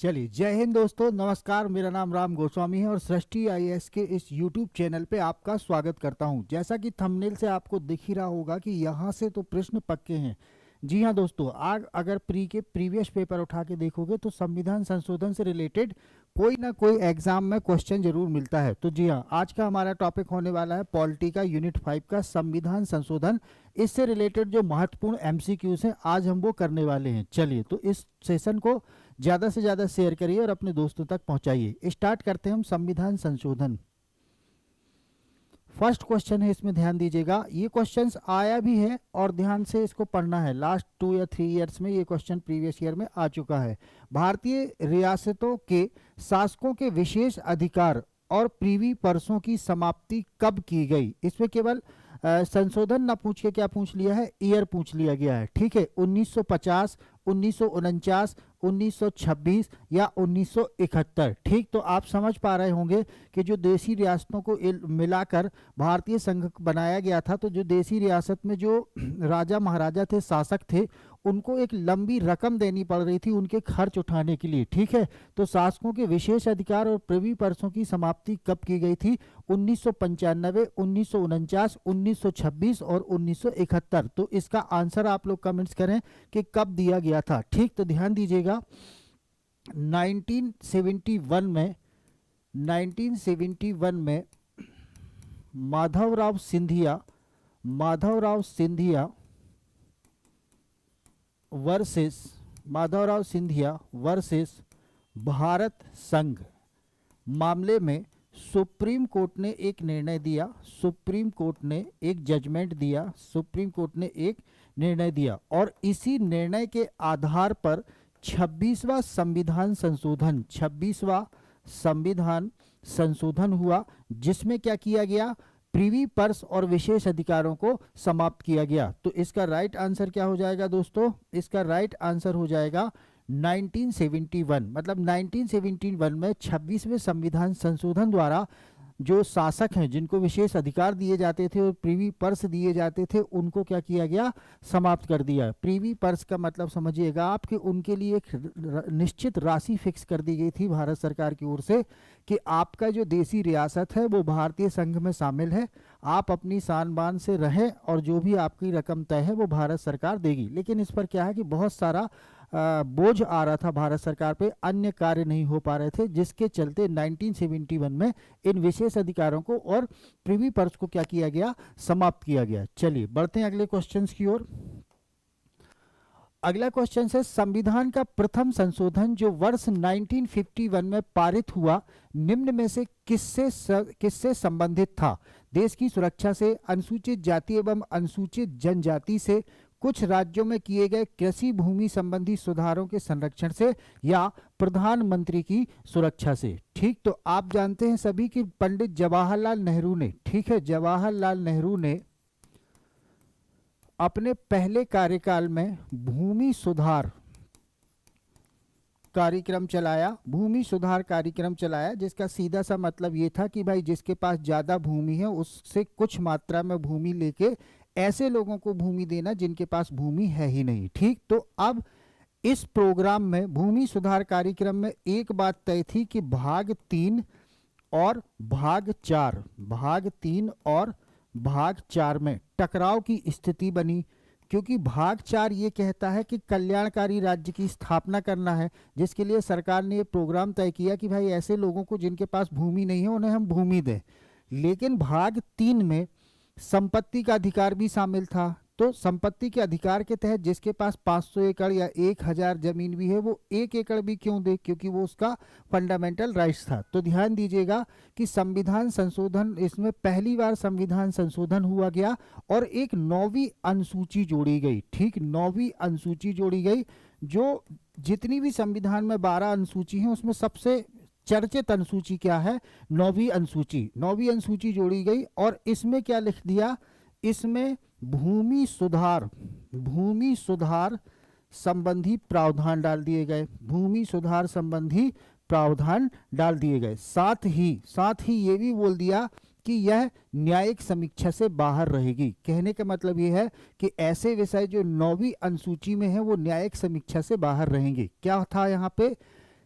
चलिए, जय हिंद दोस्तों, नमस्कार। मेरा नाम राम गोस्वामी है और सृष्टि आईएएस के इस यूट्यूब चैनल पे आपका स्वागत करता हूं। जैसा कि थंबनेल से आपको दिख ही रहा होगा कि यहाँ से तो प्रश्न पक्के हैं। जी हाँ दोस्तों, आज अगर प्रीवियस पेपर उठा के देखोगे तो संविधान संशोधन से रिलेटेड कोई ना कोई एग्जाम में क्वेश्चन जरूर मिलता है। तो जी हाँ, आज का हमारा टॉपिक होने वाला है पॉलिटी का यूनिट 5 का संविधान संशोधन। इससे रिलेटेड जो महत्वपूर्ण एमसीक्यूज हैं आज हम वो करने वाले हैं। चलिए, तो इस सेशन को ज़्यादा से ज़्यादा शेयर करिए और अपने दोस्तों तक पहुंचाइए। स्टार्ट करते हैं हम संविधान संशोधन। फर्स्ट क्वेश्चन है, इसमें ध्यान दीजिएगा। ये क्वेश्चंस आया भी है और ध्यान से इसको पढ़ना है। लास्ट 2 या 3 ईयर्स में ये क्वेश्चन प्रीवियस ईयर में आ चुका है। भारतीय रियासतों के शासकों के विशेष अधिकार और प्रीवी परसों की समाप्ति कब की गई? इसमें केवल संशोधन ना पूछ के क्या पूछ लिया है, ईयर पूछ लिया गया है। ठीक है, 1950, 1949, 1926 या 1971। ठीक, तो आप समझ पा रहे होंगे कि जो देसी रियासतों को मिलाकर भारतीय संघ बनाया गया था, तो जो देसी रियासत में जो राजा महाराजा थे, शासक थे, उनको एक लंबी रकम देनी पड़ रही थी उनके खर्च उठाने के लिए। ठीक है, तो शासकों के विशेष अधिकार और प्रीवी परसों की समाप्ति कब की गई थी? 1995, 1949, 1926 और 1971। तो इसका आंसर आप लोग कमेंट्स करें कि कब दिया गया था। ठीक, तो ध्यान दीजिएगा। 1971 में माधवराव सिंधिया वर्सेस भारत संघ मामले में सुप्रीम कोर्ट ने एक निर्णय दिया। सुप्रीम कोर्ट ने एक निर्णय दिया और इसी निर्णय के आधार पर 26वां संविधान संशोधन हुआ, जिसमें क्या किया गया? प्रीवी पर्स और विशेष अधिकारों को समाप्त किया गया। तो इसका राइट आंसर क्या हो जाएगा दोस्तों? इसका राइट आंसर हो जाएगा 1971। मतलब 1971 में 26वें संविधान संशोधन द्वारा जो शासक हैं, जिनको विशेष अधिकार दिए जाते थे और प्रीवी पर्स दिए जाते थे, उनको क्या किया गया? समाप्त कर दिया। प्रीवी पर्स का मतलब समझिएगा आप कि उनके लिए एक निश्चित राशि फिक्स कर दी गई थी भारत सरकार की ओर से कि आपका जो देसी रियासत है वो भारतीय संघ में शामिल है, आप अपनी शान बान से रहें और जो भी आपकी रकम तय है वो भारत सरकार देगी। लेकिन इस पर क्या है कि बहुत सारा बोझ आ रहा था भारत सरकार पे, अन्य कार्य नहीं हो पा रहे थे, जिसके चलते 1971 में इन विशेष अधिकारों को और प्रीवी पर्स को क्या किया गया? समाप्त किया गया। चलिए बढ़ते हैं अगले क्वेश्चंस की ओर। अगला क्वेश्चन है, संविधान का प्रथम संशोधन जो वर्ष 1951 में पारित हुआ, निम्न में से किससे संबंधित था? देश की सुरक्षा से, अनुसूचित जाति एवं अनुसूचित जनजाति से, कुछ राज्यों में किए गए कृषि भूमि संबंधी सुधारों के संरक्षण से, या प्रधानमंत्री की सुरक्षा से? ठीक, तो आप जानते हैं सभी कि पंडित जवाहरलाल नेहरू ने, ठीक है, जवाहरलाल नेहरू ने अपने पहले कार्यकाल में भूमि सुधार कार्यक्रम चलाया, जिसका सीधा सा मतलब ये था कि भाई जिसके पास ज़्यादा भूमि है उससे कुछ मात्रा में भूमि लेके ऐसे लोगों को भूमि देना जिनके पास भूमि है ही नहीं। ठीक, तो अब इस प्रोग्राम में, भूमि सुधार कार्यक्रम में एक बात तय थी कि भाग 3 और भाग 4 में टकराव की स्थिति बनी, क्योंकि भाग 4 ये कहता है कि कल्याणकारी राज्य की स्थापना करना है, जिसके लिए सरकार ने ये प्रोग्राम तय किया कि भाई ऐसे लोगों को जिनके पास भूमि नहीं है उन्हें हम भूमि दें। लेकिन भाग 3 में संपत्ति का अधिकार भी शामिल था। तो संपत्ति के अधिकार के तहत जिसके पास 500 एकड़ या 1000 जमीन भी है वो 1 एकड़ भी क्यों दे, क्योंकि वो उसका फंडामेंटल राइट्स था। तो ध्यान दीजिएगा कि संविधान संशोधन, इसमें पहली बार संविधान संशोधन हुआ गया और एक 9वीं अनुसूची जोड़ी गई। ठीक, 9वीं अनुसूची जोड़ी गई। जो जितनी भी संविधान में 12 अनुसूची हैं उसमें सबसे चर्चित अनुसूची क्या है? 9वीं अनुसूची जोड़ी गई और इसमें क्या लिख दिया? इसमें भूमि सुधार संबंधी प्रावधान डाल दिए गए। साथ ही ये भी बोल दिया कि यह न्यायिक समीक्षा से बाहर रहेगी। कहने का मतलब ये है कि ऐसे विषय जो 9वीं अनुसूची में है वो न्यायिक समीक्षा से बाहर रहेंगे। क्या था यहाँ पे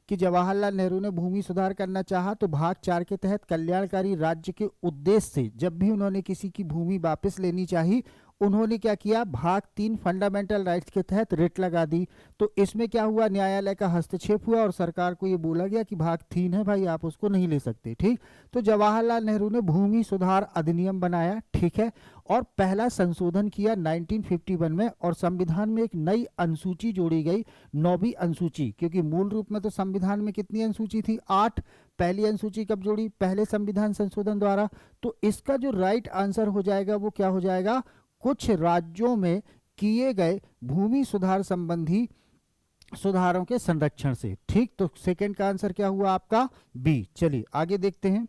कि जवाहरलाल नेहरू ने भूमि सुधार करना चाहा तो भाग 4 के तहत कल्याणकारी राज्य के उद्देश्य से जब भी उन्होंने किसी की भूमि वापस लेनी चाहिए, उन्होंने क्या किया, भाग 3 फंडामेंटल राइट्स के तहत रिट लगा दी। तो इसमें क्या हुआ, न्यायालय का हस्तक्षेप हुआ और सरकार को ये बोला गया कि भाग 3 है भाई, आप उसको नहीं ले सकते। ठीक, तो जवाहरलाल नेहरू ने भूमि सुधार अधिनियम बनाया, ठीक है, और पहला संशोधन किया 1951 में, और संविधान में एक नई अनुसूची जोड़ी गई, 9वीं अनुसूची, क्योंकि मूल रूप में तो संविधान में कितनी अनुसूची थी, 8। पहली अनुसूची कब जोड़ी, पहले संविधान संशोधन द्वारा। तो इसका जो राइट आंसर हो जाएगा वो क्या हो जाएगा, कुछ राज्यों में किए गए भूमि सुधार संबंधी सुधारों के संरक्षण से। ठीक, तो सेकंड का आंसर क्या हुआ आपका, बी। चलिए आगे देखते हैं।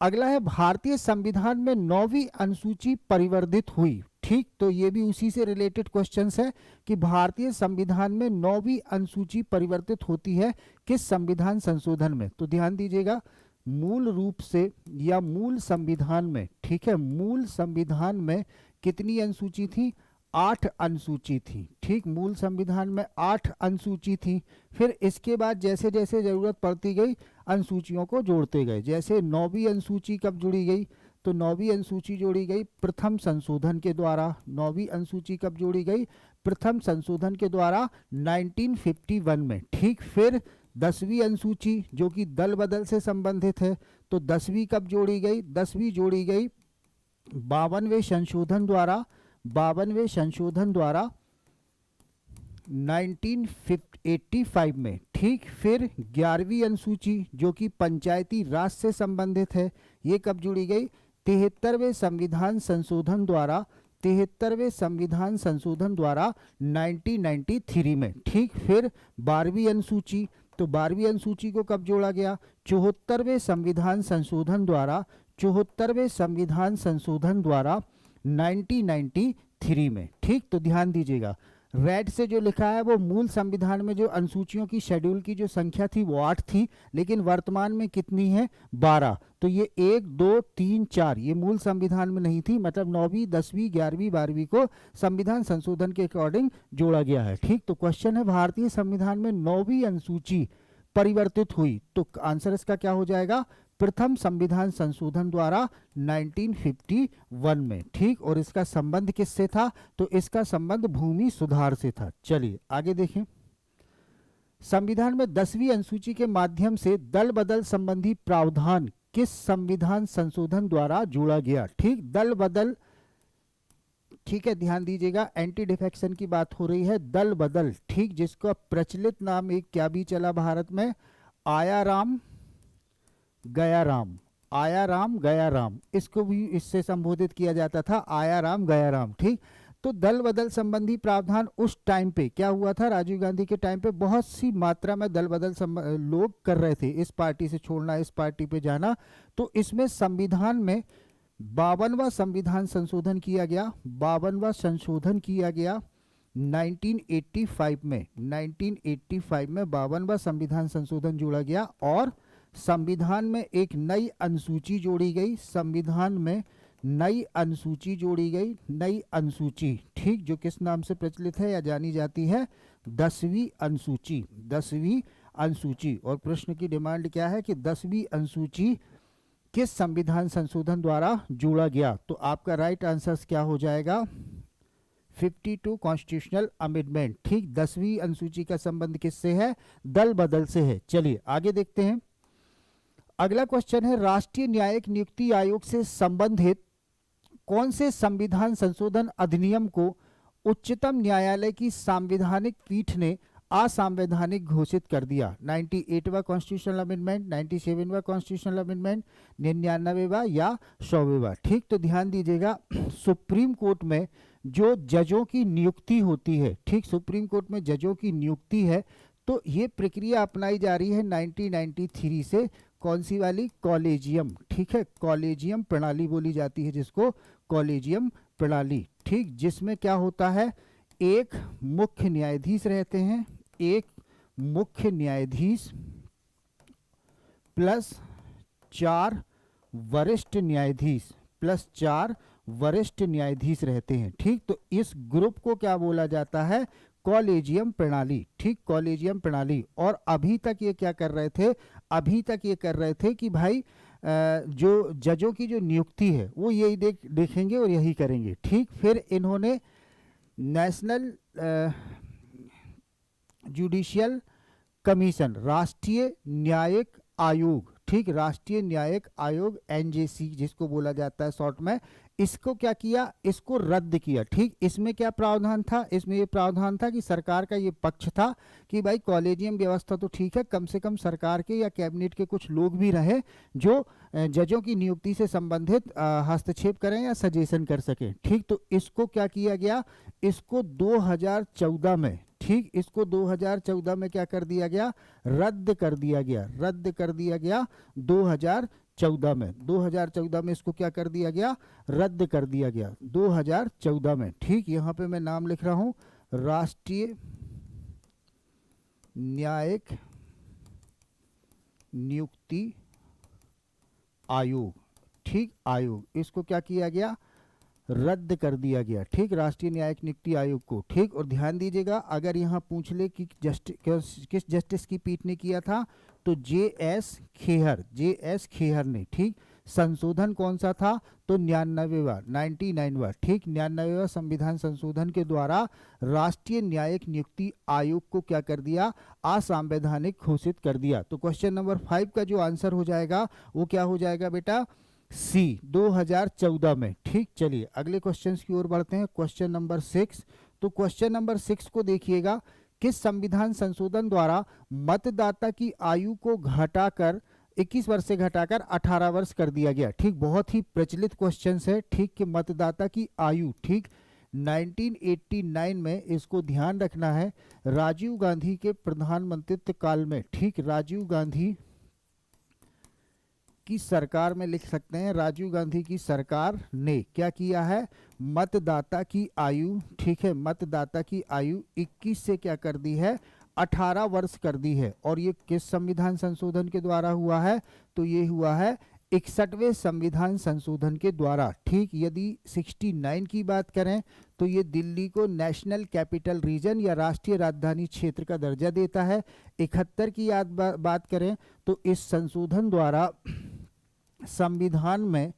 अगला है भारतीय संविधान में 9वीं अनुसूची परिवर्तित हुई। ठीक, तो ये भी उसी से रिलेटेड क्वेश्चंस है कि भारतीय संविधान में 9वीं अनुसूची परिवर्तित होती है किस संविधान संशोधन में। तो ध्यान दीजिएगा, मूल रूप से या मूल संविधान में, ठीक है, मूल संविधान में कितनी अनुसूची थी, 8 अनुसूची थी। ठीक, मूल संविधान में 8 अनुसूची थी। फिर इसके बाद जैसे जैसे जरूरत पड़ती गई अनुसूचियों को जोड़ते गए। जैसे 9वीं अनुसूची कब जोड़ी गई, तो 9वीं अनुसूची जोड़ी गई प्रथम संशोधन के द्वारा। 9वीं अनुसूची कब जोड़ी गई, प्रथम संशोधन के द्वारा 1951 में। ठीक, फिर 10वीं अनुसूची जो कि दल बदल से संबंधित है, तो 10वीं कब जोड़ी गई, 10वीं जोड़ी गई 52वें संशोधन द्वारा, 52वें संशोधन द्वारा 1985 में। ठीक, फिर 11वीं अनुसूची जो कि पंचायती राज से संबंधित है, ये कब जुड़ी गई, 73वें संविधान संशोधन द्वारा, 73वें संविधान संशोधन द्वारा 1993 में। ठीक, फिर 12वीं अनुसूची, तो 12वीं अनुसूची को कब जोड़ा गया, 74वें संविधान संशोधन द्वारा, 74वें संविधान संशोधन द्वारा 1993 में। ठीक, तो ध्यान दीजिएगा, रेड से जो लिखा है वो मूल संविधान में जो अनुसूचियों की शेड्यूल की जो संख्या थी वो 8 थी, लेकिन वर्तमान में कितनी है, 12। तो ये 1 2 3 4 ये मूल संविधान में नहीं थी, मतलब 9वीं 10वीं 11वीं 12वीं को संविधान संशोधन के अकॉर्डिंग जोड़ा गया है। ठीक, तो क्वेश्चन है भारतीय संविधान में 9वीं अनुसूची परिवर्तित हुई, तो आंसर इसका क्या हो जाएगा, प्रथम संविधान संशोधन द्वारा 1951 में। ठीक, और इसका संबंध किससे था, तो इसका संबंध भूमि सुधार से था। चलिए आगे देखें। संविधान में 10वीं अनुसूची के माध्यम से दल बदल संबंधी प्रावधान किस संविधान संशोधन द्वारा जोड़ा गया। ठीक, दल बदल, ठीक है, ध्यान दीजिएगा, एंटी डिफेक्शन की बात हो रही है, दल बदल। ठीक, जिसका प्रचलित नाम एक क्या भी चला भारत में, आया राम गया राम, आया राम गया राम, इसको भी इससे संबोधित किया जाता था, आया राम गया राम। ठीक, तो दल बदल संबंधी प्रावधान उस टाइम पे क्या हुआ था, राजीव गांधी के टाइम पे बहुत सी मात्रा में दल बदल लोग कर रहे थे, इस पार्टी से छोड़ना इस पार्टी पे जाना। तो इसमें संविधान में 52वां संविधान संशोधन किया गया, 52वां संशोधन किया गया 1985 में, 1985 में 52वां संविधान संशोधन जोड़ा गया, और संविधान में एक नई अनुसूची जोड़ी गई, संविधान में नई अनुसूची जोड़ी गई, नई अनुसूची। ठीक, जो किस नाम से प्रचलित है या जानी जाती है, 10वीं अनुसूची, 10वीं अनुसूची। और प्रश्न की डिमांड क्या है कि 10वीं अनुसूची किस संविधान संशोधन द्वारा जोड़ा गया। तो आपका राइट आंसर क्या हो जाएगा, 52 कॉन्स्टिट्यूशनल अमेंडमेंट। ठीक, 10वीं अनुसूची का संबंध किससे है, दल बदल से है। चलिए आगे देखते हैं। अगला क्वेश्चन है, राष्ट्रीय न्यायिक नियुक्ति आयोग से संबंधित कौन से संविधान संशोधन अधिनियम को उच्चतम न्यायालय की संवैधानिक पीठ ने असंवैधानिक घोषित कर दिया। 98वां कॉन्स्टिट्यूशनल अमेंडमेंट, 97वां कॉन्स्टिट्यूशनल अमेंडमेंट, 99वां या 100वां। ठीक, तो ध्यान दीजिएगा, सुप्रीम कोर्ट में जो जजों की नियुक्ति होती है, ठीक, सुप्रीम कोर्ट में जजों की नियुक्ति है, तो ये प्रक्रिया अपनाई जा रही है 1993 से। कौन सी वाली, कॉलेजियम। ठीक है, कॉलेजियम प्रणाली बोली जाती है जिसको, कॉलेजियम प्रणाली। ठीक, जिसमें क्या होता है, एक मुख्य न्यायाधीश रहते हैं, एक मुख्य न्यायाधीश प्लस 4 वरिष्ठ न्यायाधीश, प्लस 4 वरिष्ठ न्यायाधीश रहते हैं। ठीक, तो इस ग्रुप को क्या बोला जाता है, कॉलेजियम प्रणाली, ठीक, कॉलेजियम प्रणाली। और अभी तक ये क्या कर रहे थे, अभी तक ये कर रहे थे कि भाई जो जजों की जो नियुक्ति है वो यही देखेंगे और यही करेंगे, ठीक। फिर इन्होंने नेशनल जुडिशियल कमीशन, राष्ट्रीय न्यायिक आयोग, ठीक, राष्ट्रीय न्यायिक आयोग एनजेसी जिसको बोला जाता है शॉर्ट में, इसको क्या किया, इसको रद्द किया, ठीक। इसमें क्या प्रावधान था, इसमें ये प्रावधान था कि सरकार का ये पक्ष था कि भाई कॉलेजियम व्यवस्था तो ठीक है, कम से कम सरकार के या कैबिनेट के कुछ लोग भी रहे जो जजों की नियुक्ति से संबंधित हस्तक्षेप करें या सजेशन कर सकें, ठीक। तो इसको क्या किया गया, इसको 2014 में, ठीक, इसको 2014 में क्या कर दिया गया, रद्द कर दिया गया, रद्द कर दिया गया 2014 में, 2014 में इसको क्या कर दिया गया, रद्द कर दिया गया 2014 में, ठीक। यहाँ पे मैं नाम लिख रहा हूं, राष्ट्रीय न्यायिक नियुक्ति आयोग, ठीक, आयोग, इसको क्या किया गया, रद्द कर दिया गया, ठीक, राष्ट्रीय न्यायिक नियुक्ति आयोग को, ठीक। और ध्यान दीजिएगा, अगर यहाँ पूछ ले कि किस जस्टिस की पीठ ने किया था, तो जे.एस. खेहर, जे.एस. खेहर ने, ठीक। संशोधन कौन सा था, तो 99वां, ठीक, 99वां संविधान संशोधन के द्वारा राष्ट्रीय न्यायिक नियुक्ति आयोग को क्या कर दिया, असंवैधानिक घोषित कर दिया। तो क्वेश्चन नंबर 5 का जो आंसर हो जाएगा वो क्या हो जाएगा बेटा, सी, 2014 में, ठीक। चलिए अगले क्वेश्चंस की ओर बढ़ते हैं, क्वेश्चन नंबर 6। तो क्वेश्चन नंबर 6 को देखिएगा, किस संविधान संशोधन द्वारा मतदाता की आयु को घटाकर 21 वर्ष से घटाकर 18 वर्ष कर दिया गया, ठीक। बहुत ही प्रचलित क्वेश्चन है, ठीक, कि मतदाता की आयु, ठीक, 1989 में, इसको ध्यान रखना है, राजीव गांधी के प्रधानमंत्रित्व काल में, ठीक, राजीव गांधी की सरकार में लिख सकते हैं, राजीव गांधी की सरकार ने क्या किया है, मतदाता की आयु, ठीक है, मतदाता की आयु 21 से क्या कर दी है, 18 वर्ष कर दी है। और ये किस संविधान संशोधन के द्वारा हुआ है, तो ये हुआ है 61वें संविधान संशोधन के द्वारा, ठीक। यदि 69 की बात करें तो ये दिल्ली को नेशनल कैपिटल रीजन या राष्ट्रीय राजधानी क्षेत्र का दर्जा देता है। 71 की बात करें तो इस संशोधन द्वारा संविधान में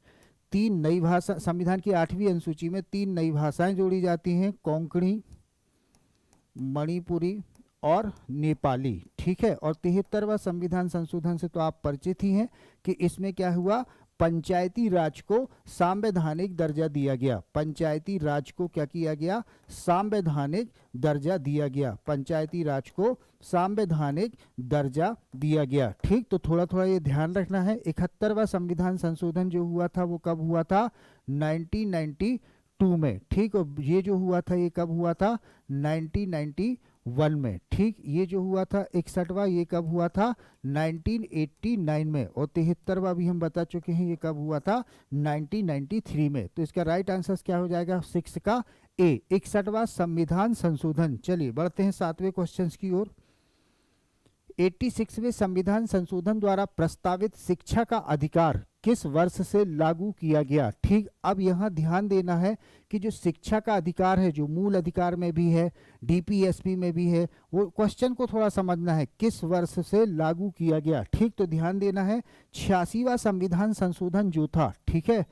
3 नई भाषा, संविधान की 8वीं अनुसूची में 3 नई भाषाएं जोड़ी जाती हैं, कोंकणी, मणिपुरी और नेपाली, ठीक है। और 73वां संविधान संशोधन से तो आप परिचित ही हैं कि इसमें क्या हुआ, पंचायती राज को संवैधानिक दर्जा दिया गया, पंचायती राज को क्या किया गया, संवैधानिक दर्जा दिया गया, पंचायती राज को संवैधानिक दर्जा दिया गया, ठीक। तो थोड़ा थोड़ा ये ध्यान रखना है। 71वां संविधान संशोधन जो हुआ था वो कब हुआ था, 1992 में, ठीक। और ये जो हुआ था ये कब हुआ था, 1991 में, ठीक। ये जो हुआ था 61वां, ये कब हुआ था, 1989 में। और 73वां भी हम बता चुके हैं, ये कब हुआ था, 1993 में। तो इसका राइट आंसर क्या हो जाएगा, 6 का ए, 61वां संविधान संशोधन। चलिए बढ़ते हैं 7वें क्वेश्चन की ओर। 86वें संविधान संशोधन द्वारा प्रस्तावित शिक्षा का अधिकार किस वर्ष से लागू किया गया, ठीक। अब यहाँ ध्यान देना है कि जो शिक्षा का अधिकार है, जो मूल अधिकार में भी है, डीपीएसपी में भी है, वो क्वेश्चन को थोड़ा समझना है, किस वर्ष से लागू किया गया, ठीक। तो ध्यान देना है, 86वां संविधान संशोधन जो था, ठीक है,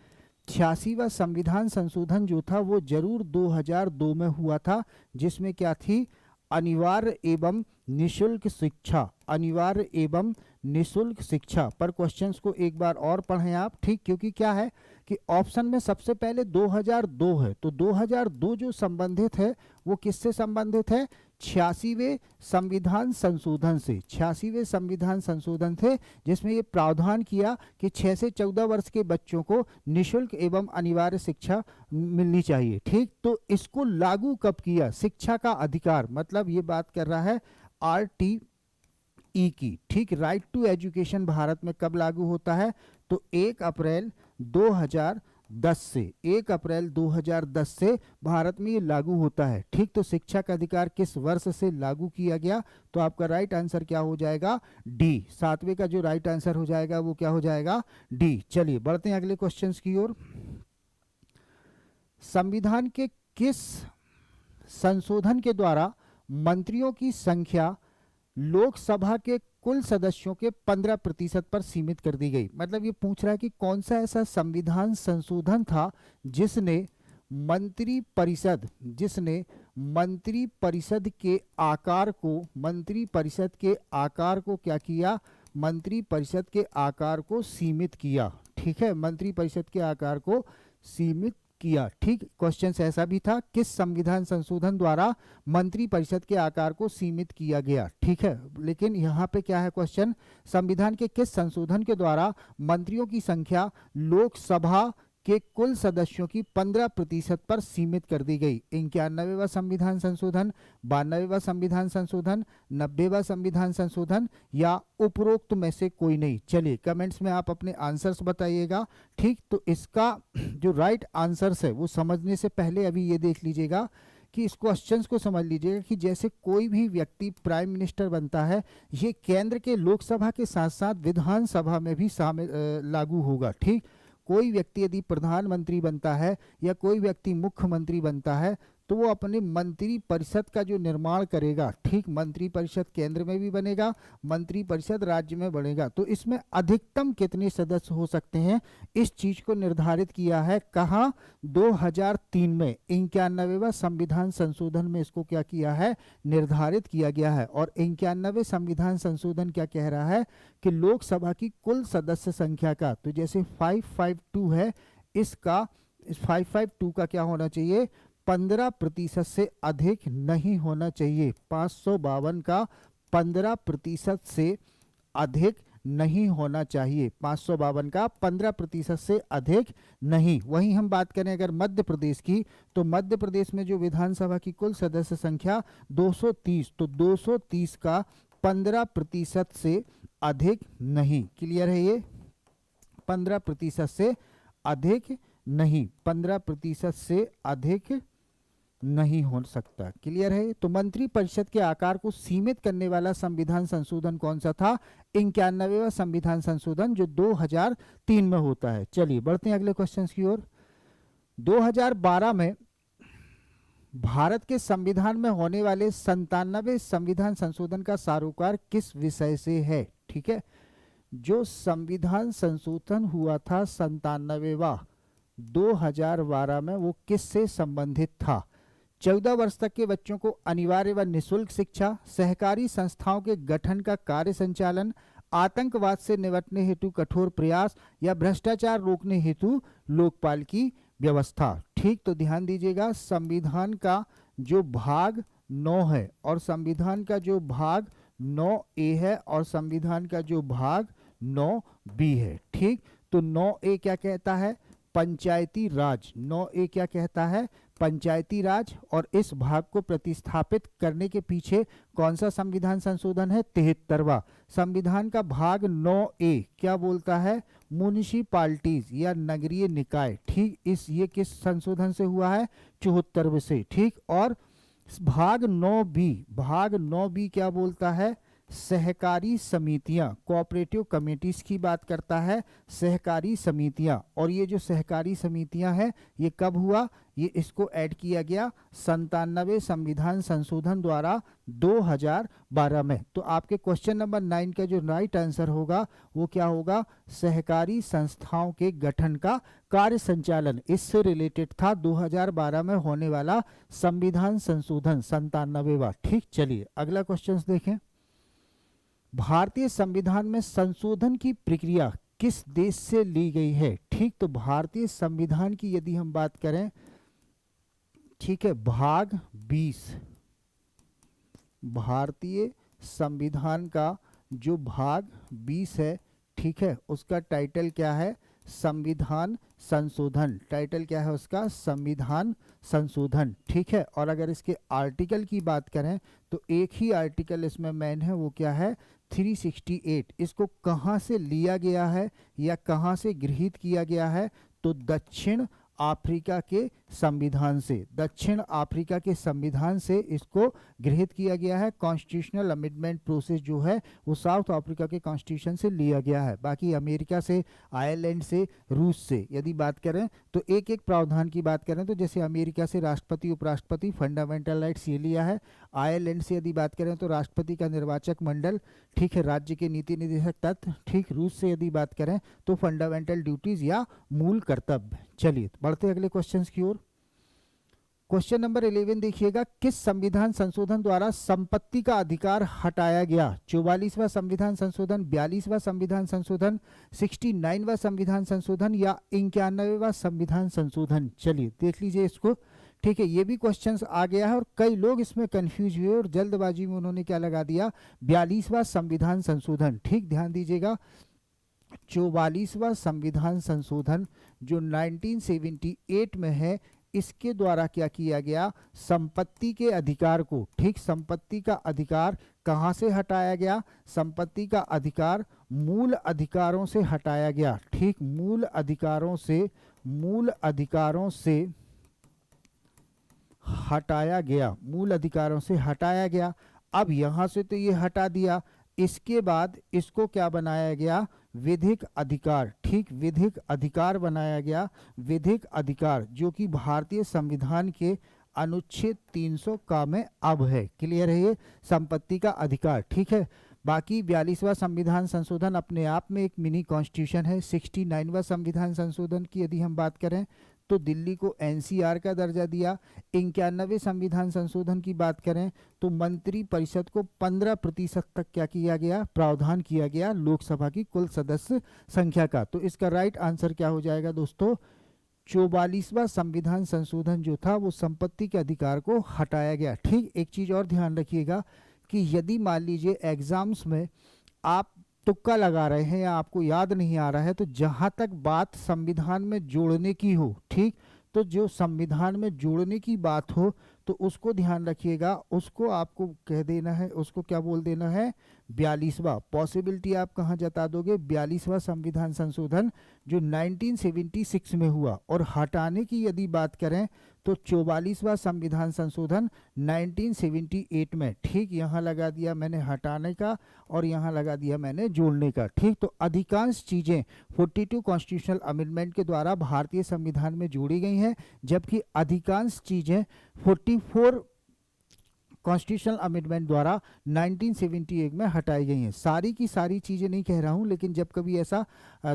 86वां संविधान संशोधन जो था वो जरूर 2002 में हुआ था, जिसमें क्या थी, अनिवार्य एवं निशुल्क शिक्षा, अनिवार्य एवं निशुल्क शिक्षा। पर क्वेश्चंस को एक बार और पढ़ें आप, ठीक, क्योंकि क्या है कि ऑप्शन में सबसे पहले 2002 है, तो 2002 जो संबंधित है वो किससे संबंधित है, 86वें संविधान संशोधन से, 86वें संविधान संशोधन से, जिसमें ये प्रावधान किया कि 6 से 14 वर्ष के बच्चों को निशुल्क एवं अनिवार्य शिक्षा मिलनी चाहिए, ठीक। तो इसको लागू कब किया, शिक्षा का अधिकार, मतलब ये बात कर रहा है RTE की, ठीक। राइट टू एजुकेशन भारत में कब लागू होता है, तो 1 अप्रैल 2010 से, 1 अप्रैल 2010 से भारत में ये लागू होता है, ठीक। तो शिक्षा का अधिकार किस वर्ष से लागू किया गया, तो आपका राइट आंसर क्या हो जाएगा, डी। 7वें का जो राइट आंसर हो जाएगा वो क्या हो जाएगा, डी। चलिए बढ़ते हैं अगले क्वेश्चंस की ओर। संविधान के किस संशोधन के द्वारा मंत्रियों की संख्या लोकसभा के कुल सदस्यों के 15% पर सीमित कर दी गई। मतलब ये पूछ रहा है कि कौन सा ऐसा संविधान संशोधन था जिसने मंत्री परिषद के आकार को क्या किया, मंत्री परिषद के आकार को सीमित किया। ठीक है, मंत्री परिषद के आकार को सीमित किया। ठीक, क्वेश्चन ऐसा भी था, किस संविधान संशोधन द्वारा मंत्री परिषद के आकार को सीमित किया गया। ठीक है, लेकिन यहाँ पे क्या है क्वेश्चन, संविधान के किस संशोधन के द्वारा मंत्रियों की संख्या लोकसभा के कुल सदस्यों की 15% पर सीमित कर दी गई। 91वां संविधान संशोधन, 92वां संविधान संशोधन, 90वां संविधान संशोधन या उपरोक्त में से कोई नहीं। चलिए कमेंट्स में आप अपने आंसर्स बताइएगा। ठीक, तो इसका जो राइट आंसर्स है वो समझने से पहले अभी ये देख लीजिएगा कि इस क्वेश्चंस को समझ लीजिएगा कि जैसे कोई भी व्यक्ति प्राइम मिनिस्टर बनता है, ये केंद्र के लोकसभा के साथ साथ विधानसभा में भी लागू होगा। ठीक, कोई व्यक्ति यदि प्रधानमंत्री बनता है या कोई व्यक्ति मुख्यमंत्री बनता है तो वो अपने मंत्री परिषद का जो निर्माण करेगा। ठीक, मंत्री परिषद केंद्र में भी बनेगा, मंत्री परिषद राज्य में बनेगा। तो इसमें अधिकतम कितने सदस्य हो सकते हैं, इस चीज को निर्धारित किया है कहाँ, 2003 में 91वां संविधान संशोधन में इसको क्या किया है, निर्धारित किया गया है। और 91वें संविधान संशोधन क्या कह रहा है कि लोकसभा की कुल सदस्य संख्या का, तो जैसे 552 है, इसका 552 का क्या होना चाहिए, 15% से अधिक नहीं होना चाहिए। 552 का 15% से अधिक नहीं होना चाहिए। 552 का 15% से अधिक नहीं। वहीं हम बात करें अगर मध्य प्रदेश की, तो मध्य प्रदेश में जो विधानसभा की कुल सदस्य संख्या 230, तो 230 का 15% से अधिक नहीं। क्लियर है ये, 15% से अधिक नहीं, 15% से अधिक नहीं हो सकता। क्लियर है, तो मंत्री परिषद के आकार को सीमित करने वाला संविधान संशोधन कौन सा था, 91वां संविधान संशोधन जो 2003 में होता है। चलिए बढ़ते हैं अगले क्वेश्चन की ओर। 2012 में भारत के संविधान में होने वाले 97वें संविधान संशोधन का सारोकार किस विषय से है। ठीक है, जो संविधान संशोधन हुआ था 97वां 2012 में, वो किससे संबंधित था। 14 वर्ष तक के बच्चों को अनिवार्य व निःशुल्क शिक्षा, सहकारी संस्थाओं के गठन का कार्य संचालन, आतंकवाद से निपटने हेतु कठोर प्रयास या भ्रष्टाचार रोकने हेतु लोकपाल की व्यवस्था। ठीक, तो ध्यान दीजिएगा, संविधान का जो भाग 9 है और संविधान का जो भाग 9A है और संविधान का जो भाग 9B है। ठीक, तो 9A क्या कहता है, पंचायती राज। 9A क्या कहता है, पंचायती राज। और इस भाग को प्रतिस्थापित करने के पीछे कौन सा संविधान संशोधन है, 73वां। संविधान का भाग 9A क्या बोलता है, म्युनिसिपैलिटीज या नगरीय निकाय। ठीक, ये किस संशोधन से हुआ है, 74वें से। ठीक, और भाग 9B क्या बोलता है, सहकारी समितियां, कोऑपरेटिव कमेटीज की बात करता है, सहकारी समितियां। और ये जो सहकारी समितियां हैं ये कब हुआ, ये इसको ऐड किया गया 97वें संविधान संशोधन द्वारा 2012 में। तो आपके क्वेश्चन नंबर 9 का जो राइट आंसर होगा वो क्या होगा, सहकारी संस्थाओं के गठन का कार्य संचालन, इससे रिलेटेड था 2012 में होने वाला संविधान संशोधन 97वां। ठीक, चलिए अगला क्वेश्चन देखें। भारतीय संविधान में संशोधन की प्रक्रिया किस देश से ली गई है। ठीक, तो भारतीय संविधान की यदि हम बात करें, ठीक है, भाग 20, भारतीय संविधान का जो भाग 20 है, ठीक है, उसका टाइटल क्या है, संविधान संशोधन। टाइटल क्या है उसका, संविधान संशोधन। ठीक है, और अगर इसके आर्टिकल की बात करें तो एक ही आर्टिकल इसमें मेन है, वो क्या है, 368। इसको कहाँ से लिया गया है या कहाँ से गृहीत किया गया है, तो दक्षिण अफ्रीका के संविधान से, दक्षिण अफ्रीका के संविधान से इसको गृहीत किया गया है। कॉन्स्टिट्यूशनल अमेंडमेंट प्रोसेस जो है वो साउथ अफ्रीका के कॉन्स्टिट्यूशन से लिया गया है। बाकी अमेरिका से, आयरलैंड से, रूस से यदि बात करें तो एक एक प्रावधान की बात करें तो जैसे अमेरिका से राष्ट्रपति, उपराष्ट्रपति, फंडामेंटल राइट्स ये लिया है। आयरलैंड से यदि बात करें तो राष्ट्रपति का निर्वाचक मंडल, ठीक है, राज्य के नीति निर्देशक तत्व, ठीक। रूस से यदि बात करें तो फंडामेंटल ड्यूटीज या मूल कर्तव्य। चलिए बढ़ते अगले क्वेश्चन की ओर। क्वेश्चन नंबर 11 देखिएगा, किस संविधान संशोधन द्वारा संपत्ति का अधिकार हटाया गया? 44वां संविधान संशोधन, 42वां संविधान संशोधन, 69वां संविधान संशोधन या 91वां संविधान संशोधन? चलिए देख लीजिए इसको, ठीक है। ये भी क्वेश्चंस आ गया है और कई लोग इसमें कंफ्यूज हुए और जल्दबाजी में उन्होंने क्या लगा दिया, 42वां संविधान संशोधन। ठीक, ध्यान दीजिएगा, 44वां संविधान संशोधन जो 1978 में है, इसके द्वारा क्या किया गया, संपत्ति के अधिकार को, ठीक, संपत्ति का अधिकार कहां से हटाया गया? संपत्ति का अधिकार मूल अधिकारों से हटाया गया, ठीक, मूल अधिकारों से हटाया गया, मूल अधिकारों से हटाया गया। अब यहां से तो ये हटा दिया, इसके बाद इसको क्या बनाया गया, विधिक अधिकार, ठीक, विधिक अधिकार बनाया गया। विधिक अधिकार जो कि भारतीय संविधान के अनुच्छेद 300 का में अब है। क्लियर है ये संपत्ति का अधिकार, ठीक है। बाकी 42वां संविधान संशोधन अपने आप में एक मिनी कॉन्स्टिट्यूशन है। 69वां संविधान संशोधन की यदि हम बात करें तो दिल्ली को एनसीआर का दर्जा दिया। 91वें संविधान संशोधन की बात करें तो मंत्री परिषद को 15% तक क्या किया गया, प्रावधान किया गया लोकसभा की कुल सदस्य संख्या का। तो इसका राइट आंसर क्या हो जाएगा दोस्तों, 44वां संविधान संशोधन जो था वो संपत्ति के अधिकार को हटाया गया। ठीक, एक चीज और ध्यान रखिएगा कि यदि मान लीजिए एग्जाम्स में आप तुक्का लगा रहे हैं या आपको याद नहीं आ रहा है, तो जहां तक बात संविधान में जोड़ने की हो, ठीक, तो जो संविधान में जोड़ने की बात हो तो उसको ध्यान रखिएगा, उसको आपको कह देना है, उसको क्या बोल देना है, 42वां। पॉसिबिलिटी आप कहाँ जता दोगे, 42वां संविधान संशोधन जो 1976 में हुआ। और हटाने की यदि बात करें तो 44वां संविधान संशोधन 1978 में। ठीक, यहाँ लगा दिया मैंने हटाने का और यहाँ लगा दिया मैंने जोड़ने का। ठीक, तो अधिकांश चीजें 42 कॉन्स्टिट्यूशनल अमेंडमेंट के द्वारा भारतीय संविधान में जोड़ी गई हैं, जबकि अधिकांश चीजें 44 कॉन्स्टिट्यूशनल अमेंडमेंट द्वारा 1978 में हटाई गई हैं। सारी की सारी चीज़ें नहीं कह रहा हूं, लेकिन जब कभी ऐसा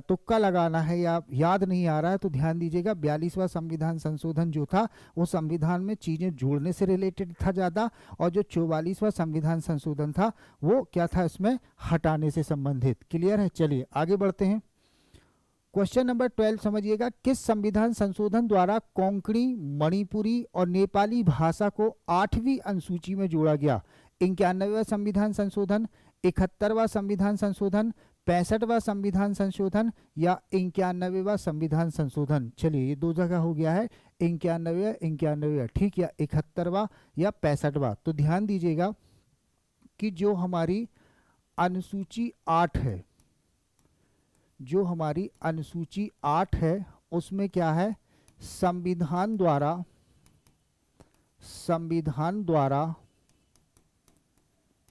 तुक्का लगाना है या याद नहीं आ रहा है तो ध्यान दीजिएगा, 42वां संविधान संशोधन जो था वो संविधान में चीज़ें जोड़ने से रिलेटेड था ज़्यादा, और जो 44वां संविधान संशोधन था वो क्या था, इसमें हटाने से संबंधित। क्लियर है, चलिए आगे बढ़ते हैं। क्वेश्चन नंबर 12 समझिएगा, किस संविधान संशोधन द्वारा कोंकणी, मणिपुरी और नेपाली भाषा को 8वीं अनुसूची में जोड़ा गया? 91वां संविधान संशोधन, 71वां संविधान संशोधन, 65वां संविधान संशोधन या 91वां संविधान संशोधन? चलिए ये दो जगह हो गया है, 91वां, ठीक, या 71वां या 65वां। तो ध्यान दीजिएगा कि जो हमारी अनुसूची 8 है, जो हमारी अनुसूची 8 है उसमें क्या है, संविधान द्वारा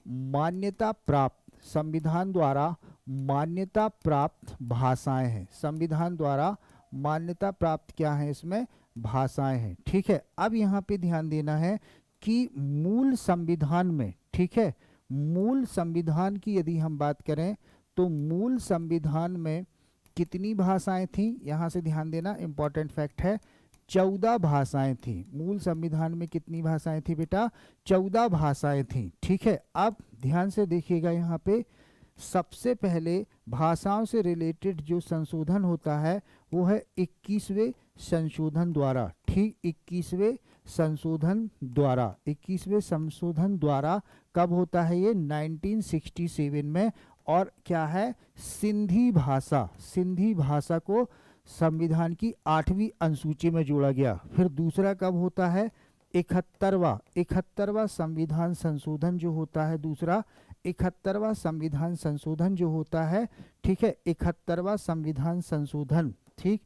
मान्यता प्राप्त, संविधान द्वारा मान्यता प्राप्त भाषाएं हैं। संविधान द्वारा मान्यता प्राप्त क्या है, इसमें भाषाएं हैं। ठीक है, अब यहाँ पे ध्यान देना है कि मूल संविधान में, ठीक है, मूल संविधान की यदि हम बात करें तो मूल संविधान में कितनी भाषाएं थी, यहां से ध्यान देना, इंपॉर्टेंट फैक्ट है, 14 भाषाएं थी। मूल संविधान में कितनी भाषाएं थी बेटा, 14 भाषाएं थी। ठीक है, अब ध्यान से देखिएगा, यहाँ पे सबसे पहले भाषाओं से रिलेटेड जो संशोधन होता है वो है 21वें संशोधन द्वारा। ठीक, 21वें संशोधन द्वारा कब होता है ये, 1967 में। और क्या है, सिंधी भाषा को संविधान की 8वीं अनुसूची में जोड़ा गया। फिर दूसरा कब होता है, 71वां संविधान संशोधन जो होता है, दूसरा 71वां संविधान संशोधन जो होता है, ठीक है, 71वां संविधान संशोधन, ठीक,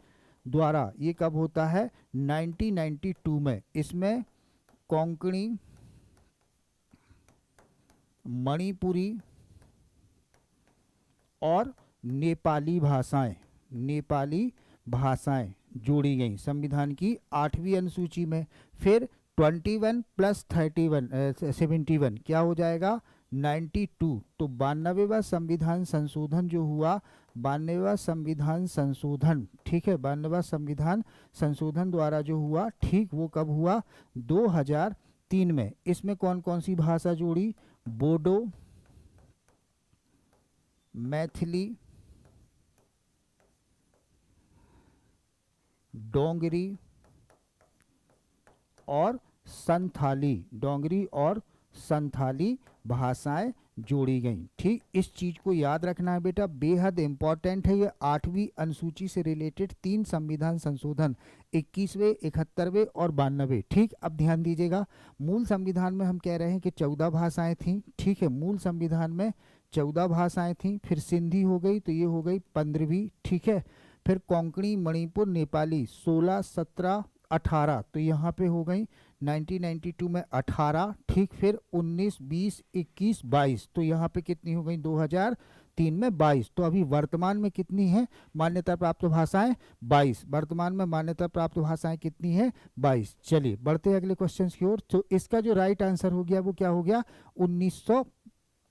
द्वारा, ये कब होता है 1992 में। इसमें कोंकणी, मणिपुरी और नेपाली भाषाएं जोड़ी गई संविधान की 8वीं अनुसूची में। फिर 21 प्लस 71 क्या हो जाएगा 92। तो 92वां संविधान संशोधन जो हुआ, 92वां संविधान संशोधन, ठीक है, 92वां संविधान संशोधन द्वारा जो हुआ, ठीक, वो कब हुआ 2003 में। इसमें कौन कौन सी भाषा जोड़ी, बोडो, मैथिली, डोंगरी और संथाली भाषाएं जोड़ी गई। ठीक, इस चीज को याद रखना है बेटा, बेहद इंपॉर्टेंट है। ये 8वीं अनुसूची से रिलेटेड 3 संविधान संशोधन, 21वें, 71वें और 92वें। ठीक, अब ध्यान दीजिएगा, मूल संविधान में हम कह रहे हैं कि 14 भाषाएं थी। ठीक है, मूल संविधान में 14 भाषाएं थी। फिर सिंधी हो गई, तो ये हो गई 15वीं। ठीक है, फिर कोंकणी, मणिपुर, नेपाली 16, 17, 18, तो यहाँ पे हो गई 1992 में 18। ठीक, फिर 19, 20, 21, 22, तो यहाँ पे कितनी हो गई 2003 में 22। तो अभी वर्तमान में कितनी है मान्यता प्राप्त भाषाएं 22। वर्तमान में मान्यता प्राप्त भाषाएं कितनी है 22। चलिए बढ़ते हैं अगले क्वेश्चन की ओर। तो इसका जो राइट आंसर हो गया वो क्या हो गया 1900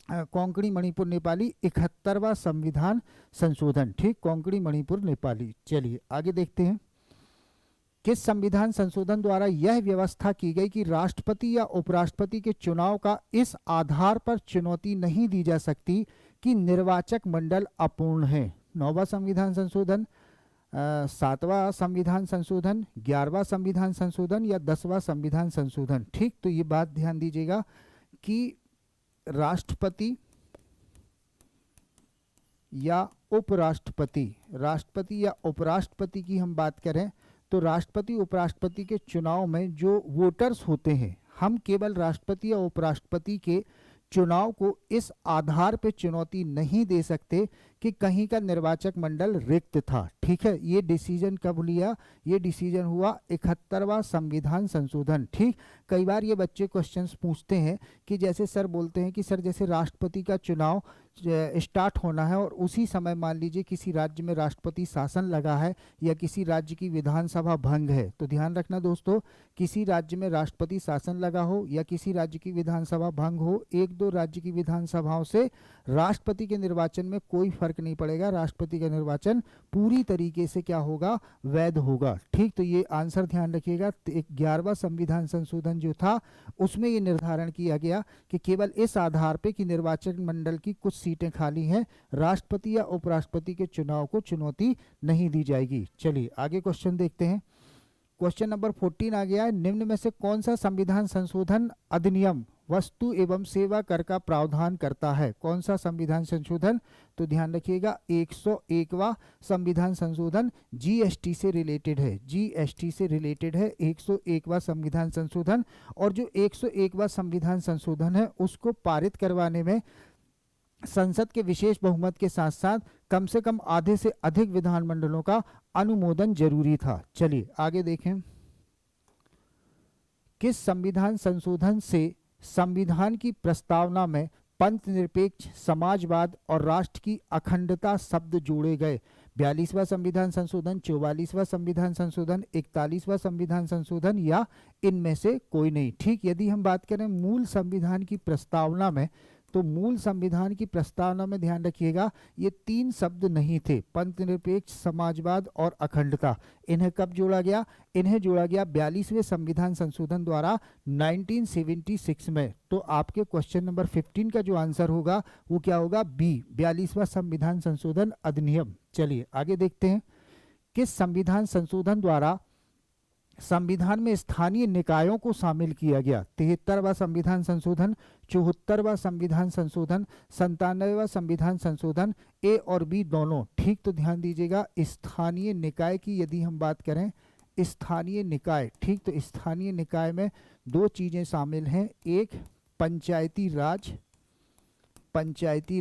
कोंकणी, मणिपुर, नेपाली 71वां संविधान संशोधन। ठीक, कोंकणी, मणिपुर, नेपाली। चलिए आगे देखते हैं, किस संविधान संशोधन द्वारा यह व्यवस्था की गई कि राष्ट्रपति या उपराष्ट्रपति के चुनाव का इस आधार पर चुनौती नहीं दी जा सकती कि निर्वाचक मंडल अपूर्ण है। 9वां संविधान संशोधन, 7वां संविधान संशोधन, 11वां संविधान संशोधन या 10वां संविधान संशोधन। ठीक, तो ये बात ध्यान दीजिएगा कि राष्ट्रपति या उपराष्ट्रपति की हम बात करें तो राष्ट्रपति उपराष्ट्रपति के चुनाव में जो वोटर्स होते हैं, हम केवल राष्ट्रपति या उपराष्ट्रपति के चुनाव को इस आधार पे चुनौती नहीं दे सकते कि कहीं का निर्वाचक मंडल रिक्त था। ठीक है, ये डिसीजन कब लिया, ये डिसीजन हुआ 71वां संविधान संशोधन। ठीक, कई बार ये बच्चे क्वेश्चंस पूछते हैं कि जैसे सर बोलते हैं कि सर जैसे राष्ट्रपति का चुनाव स्टार्ट होना है और उसी समय मान लीजिए किसी राज्य में राष्ट्रपति शासन लगा है या किसी राज्य की विधानसभा भंग है। तो ध्यान रखना दोस्तों, किसी राज्य में राष्ट्रपति शासन लगा हो या किसी राज्य की विधानसभा भंग हो, 1-2 राज्य की विधानसभाओं से राष्ट्रपति के निर्वाचन में कोई फर्क नहीं पड़ेगा। राष्ट्रपति का निर्वाचन पूरी तरीके से क्या होगा, वैध होगा। ठीक, तो ये आंसर ध्यान रखिएगा। 11वां संविधान संशोधन जो था उसमें ये निर्धारण किया गया कि केवल इस आधार पे कि निर्वाचन मंडल की कुछ सीटें खाली हैं, राष्ट्रपति या उपराष्ट्रपति के चुनाव को चुनौती नहीं दी जाएगी। चलिए आगे क्वेश्चन देखते हैं। क्वेश्चन नंबर 14 आ गया है, निम्न में से कौन सा संविधान संशोधन अधिनियम वस्तु एवं सेवा कर का प्रावधान करता है। कौन सा संविधान संशोधन, तो ध्यान रखिएगा 101वां संविधान संशोधन जीएसटी से रिलेटेड है। जीएसटी से रिलेटेड है 101वां संविधान संशोधन। और जो 101वां संविधान संशोधन है उसको पारित करवाने में संसद के विशेष बहुमत के साथ साथ कम से कम आधे से अधिक विधानमंडलों का अनुमोदन जरूरी था। चलिए आगे देखें, किस संविधान संशोधन से संविधान की प्रस्तावना में पंथ निरपेक्ष, समाजवाद और राष्ट्र की अखंडता शब्द जोड़े गए। 42वां संविधान संशोधन, 44वां संविधान संशोधन, 41वां संविधान संशोधन या इनमें से कोई नहीं। ठीक, यदि हम बात करें मूल संविधान की प्रस्तावना में, तो मूल संविधान की प्रस्तावना में ध्यान रखिएगा ये 3 शब्द नहीं थे, पंथ निरपेक्ष, समाजवाद और अखंडता। इन्हें कब जोड़ा गया, इन्हें जोड़ा गया 42वें संविधान संशोधन द्वारा 1976 में। तो आपके क्वेश्चन नंबर 15 का जो आंसर होगा वो क्या होगा, बी, 42वां संविधान संशोधन अधिनियम। चलिए आगे देखते हैं, किस संविधान संशोधन द्वारा संविधान में स्थानीय निकायों को शामिल किया गया। 73वां संविधान संशोधन, 74वां संविधान संशोधन, 97वां संविधान संशोधन, ए और बी दोनों। ठीक, तो ध्यान दीजिएगा स्थानीय निकाय की यदि हम बात करें, स्थानीय निकाय, ठीक, तो स्थानीय निकाय में 2 चीजें शामिल हैं, एक पंचायती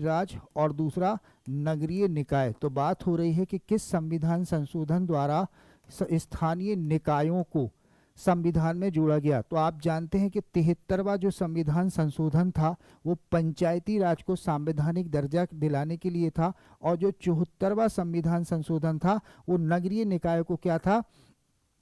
राज और दूसरा नगरीय निकाय। तो बात हो रही है कि किस संविधान संशोधन द्वारा स्थानीय निकायों को संविधान में जोड़ा गया। तो आप जानते हैं कि 73वां जो संविधान संशोधन था वो पंचायती राज को संवैधानिक दर्जा दिलाने के लिए था, और जो 74वां संविधान संशोधन था वो नगरीय निकायों को क्या था,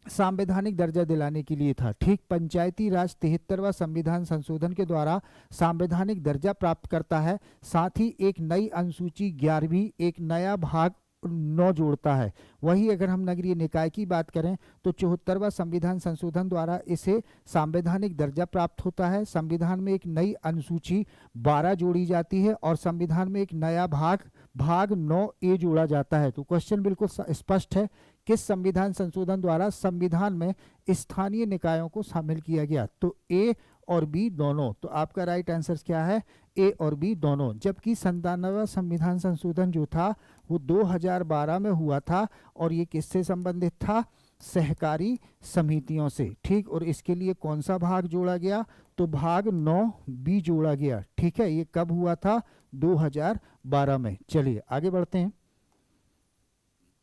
संवैधानिक दर्जा दिलाने के लिए था। ठीक, पंचायती राज 73वां संविधान संशोधन के द्वारा संवैधानिक दर्जा प्राप्त करता है। साथ ही एक नई अनुसूची 11वीं एक नया भाग 9 जोड़ता है। वही अगर हम नगरीय निकाय की बात करें तो 74वां संविधान संशोधन द्वारा इसे संवैधानिक दर्जा प्राप्त होता है। संविधान में एक नई अनुसूची 12 जोड़ी जाती है और संविधान में एक नया भाग 9A जोड़ा जाता है। तो क्वेश्चन बिल्कुल स्पष्ट है, किस संविधान संशोधन द्वारा संविधान में स्थानीय निकायों को शामिल किया गया? तो ए और बी दोनों। तो आपका राइट आंसर क्या है? ए और बी दोनों। जबकि 97वां संविधान संशोधन जो था वो 2012 में हुआ था, और ये किससे संबंधित था? सहकारी समितियों से। ठीक, और इसके लिए कौन सा भाग जोड़ा गया? तो भाग 9B जोड़ा गया। ठीक है, ये कब हुआ था? 2012 में। चलिए आगे बढ़ते हैं।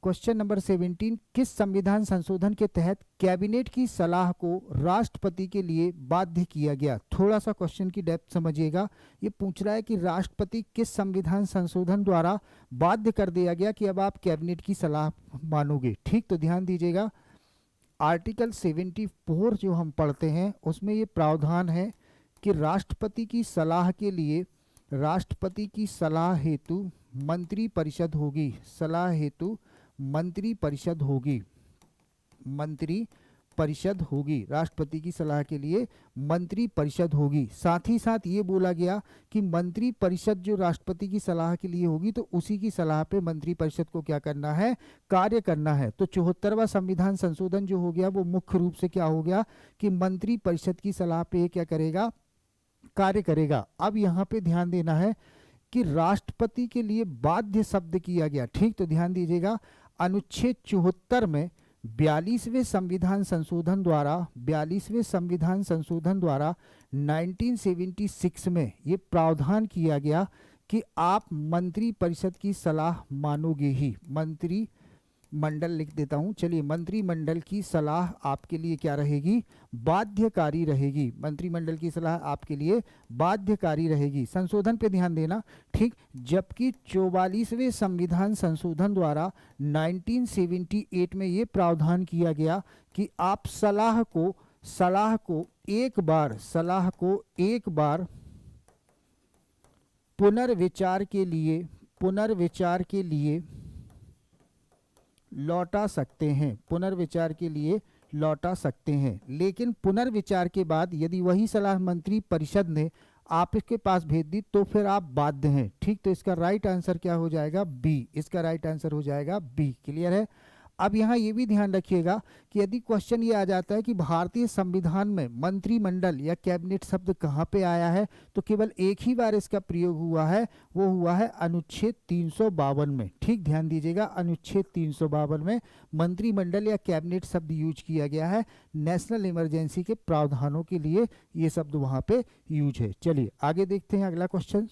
क्वेश्चन नंबर 17, किस संविधान संशोधन के तहत कैबिनेट की सलाह को राष्ट्रपति के लिए बाध्य किया गया? थोड़ा सा क्वेश्चन की डेप्थ समझिएगा। ये पूछ रहा है कि राष्ट्रपति किस संविधान संशोधन द्वारा बाध्य कर दिया गया कि अब आप कैबिनेट की सलाह मानोगे। ठीक, तो ध्यान दीजिएगा, आर्टिकल 74 जो हम पढ़ते हैं उसमें ये प्रावधान है कि राष्ट्रपति की सलाह के लिए, राष्ट्रपति की सलाह हेतु मंत्री परिषद होगी। सलाह हेतु मंत्री परिषद होगी, मंत्री परिषद होगी। राष्ट्रपति की सलाह के लिए मंत्री परिषद होगी। साथ ही साथ ये बोला गया कि मंत्री परिषद जो राष्ट्रपति की सलाह के लिए होगी तो उसी की सलाह पे मंत्री परिषद को क्या करना है? कार्य करना है। तो 74वां संविधान संशोधन जो हो गया वो मुख्य रूप से क्या हो गया कि मंत्री परिषद की सलाह पे क्या करेगा? कार्य करेगा। अब यहाँ पे ध्यान देना है कि राष्ट्रपति के लिए बाध्य शब्द किया गया। ठीक, तो ध्यान दीजिएगा, अनुच्छेद 74 में 42वें संविधान संशोधन द्वारा 1976 में ये प्रावधान किया गया कि आप मंत्री परिषद की सलाह मानोगे ही। मंत्री मंडल लिख देता हूं, चलिए, मंत्रिमंडल की सलाह आपके लिए क्या रहेगी? बाध्यकारी रहेगी। मंत्रिमंडल की सलाह आपके लिए बाध्यकारी रहेगी। संशोधन पे ध्यान देना। ठीक, जबकि 44वें संविधान संशोधन द्वारा 1978 में ये प्रावधान किया गया कि आप सलाह को एक बार पुनर्विचार के लिए लौटा सकते हैं। पुनर्विचार के लिए लौटा सकते हैं, लेकिन पुनर्विचार के बाद यदि वही सलाह मंत्री परिषद ने आपके पास भेज दी तो फिर आप बाध्य हैं। ठीक, तो इसका राइट आंसर क्या हो जाएगा? बी। इसका राइट आंसर हो जाएगा बी। क्लियर है? अब यहाँ ये भी ध्यान रखिएगा कि यदि क्वेश्चन ये आ जाता है कि भारतीय संविधान में मंत्रिमंडल या कैबिनेट शब्द कहाँ पे आया है, तो केवल एक ही बार इसका प्रयोग हुआ है, वो हुआ है अनुच्छेद 352 में। ठीक, ध्यान दीजिएगा, अनुच्छेद 352 में मंत्रिमंडल या कैबिनेट शब्द यूज किया गया है। नेशनल इमरजेंसी के प्रावधानों के लिए ये शब्द वहाँ पे यूज है। चलिए आगे देखते हैं अगला क्वेश्चन।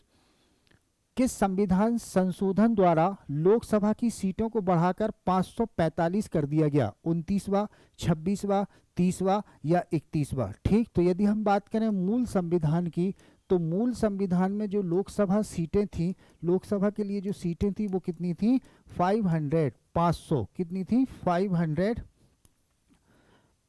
किस संविधान संशोधन द्वारा लोकसभा की सीटों को बढ़ाकर 545 कर दिया गया? 29वां, 26वां, 30वां या 31वां? ठीक, तो यदि हम बात करें मूल संविधान की, तो मूल संविधान में जो लोकसभा सीटें थी, लोकसभा के लिए जो सीटें थी वो कितनी थी? 500 कितनी थी?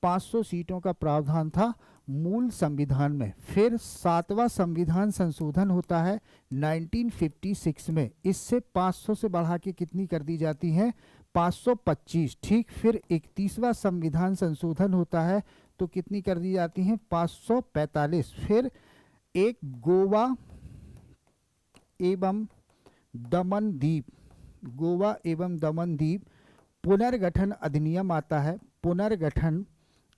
500 सीटों का प्रावधान था मूल संविधान में। फिर 7वां संविधान संशोधन होता है 1956 में, इससे 500 से बढ़ा के कितनी कर दी जाती है? 525। ठीक, फिर 31वां संविधान संशोधन होता है तो कितनी कर दी जाती हैं? 545। फिर एक गोवा एवं दमन द्वीप पुनर्गठन अधिनियम आता है। पुनर्गठन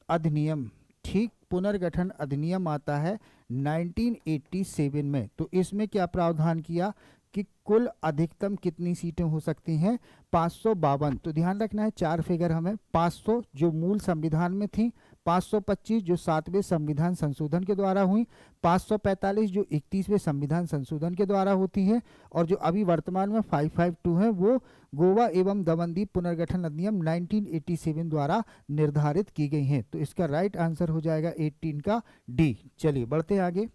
अधिनियम, ठीक, पुनर्गठन अधिनियम आता है 1987 में। तो इसमें क्या प्रावधान किया कि कुल अधिकतम कितनी सीटें हो सकती हैं? 552। तो ध्यान रखना है, 4 फिगर हमें, 500 जो मूल संविधान में थी, 525 जो 7वें संविधान संशोधन के द्वारा हुई, 545 जो 31वें संविधान संशोधन के द्वारा होती है, और जो अभी वर्तमान में 552 है वो गोवा एवं दमनदीप पुनर्गठन अधिनियम 1987 द्वारा निर्धारित की गई हैं। तो इसका राइट आंसर हो जाएगा 18 का डी। चलिए बढ़ते हैं आगे।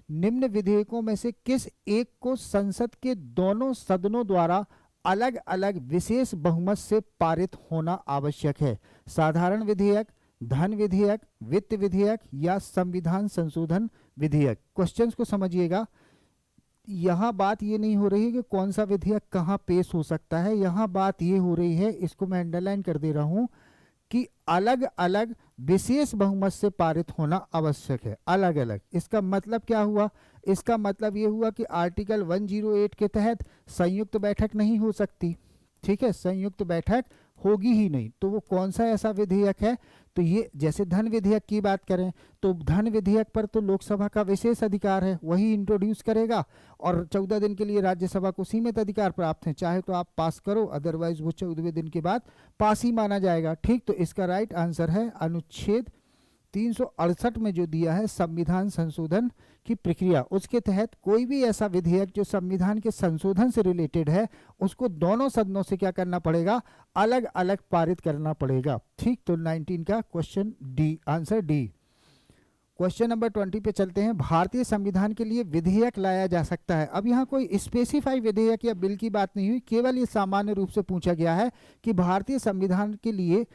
निम्न विधेयकों में से किस एक को संसद के दोनों सदनों द्वारा अलग अलग विशेष बहुमत से पारित होना आवश्यक है? साधारण विधेयक, धन विधेयक, वित्त विधेयक या संविधान संशोधन विधेयक? क्वेश्चंस को समझिएगा, यहाँ बात ये नहीं हो रही है कि कौन सा विधेयक कहाँ पेश हो सकता है, यहाँ बात ये हो रही है, इसको मैं अंडरलाइन कर दे रहा हूँ, कि अलग अलग विशेष बहुमत से पारित होना आवश्यक है। अलग अलग, इसका मतलब क्या हुआ? इसका मतलब ये हुआ कि आर्टिकल 108 के तहत संयुक्त बैठक नहीं हो सकती, ठीक है, संयुक्त बैठक होगी ही नहीं। तो वो कौन सा ऐसा विधेयक है? तो ये जैसे धन विधेयक की बात करें तो धन विधेयक पर तो लोकसभा का विशेष अधिकार है, वही इंट्रोड्यूस करेगा, और 14 दिन के लिए राज्यसभा को सीमित अधिकार प्राप्त है, चाहे तो आप पास करो, अदरवाइज वो 14वें दिन के बाद पास ही माना जाएगा। ठीक, तो इसका राइट आंसर है अनुच्छेद 368 में जो दिया है संविधान संशोधन की प्रक्रिया, उसके तहत कोई भी ऐसा विधेयक जो संविधान के संशोधन से रिलेटेड है उसको दोनों सदनों से क्या करना पड़ेगा? अलग अलग पारित करना पड़ेगा। ठीक, तो 19 का question D, answer D. Question number 20 पे चलते हैं। भारतीय संविधान के लिए विधेयक लाया जा सकता है। अब यहाँ कोई स्पेसिफाई विधेयक या बिल की बात नहीं हुई, केवल ये सामान्य रूप से पूछा गया है कि भारतीय संविधान के लिए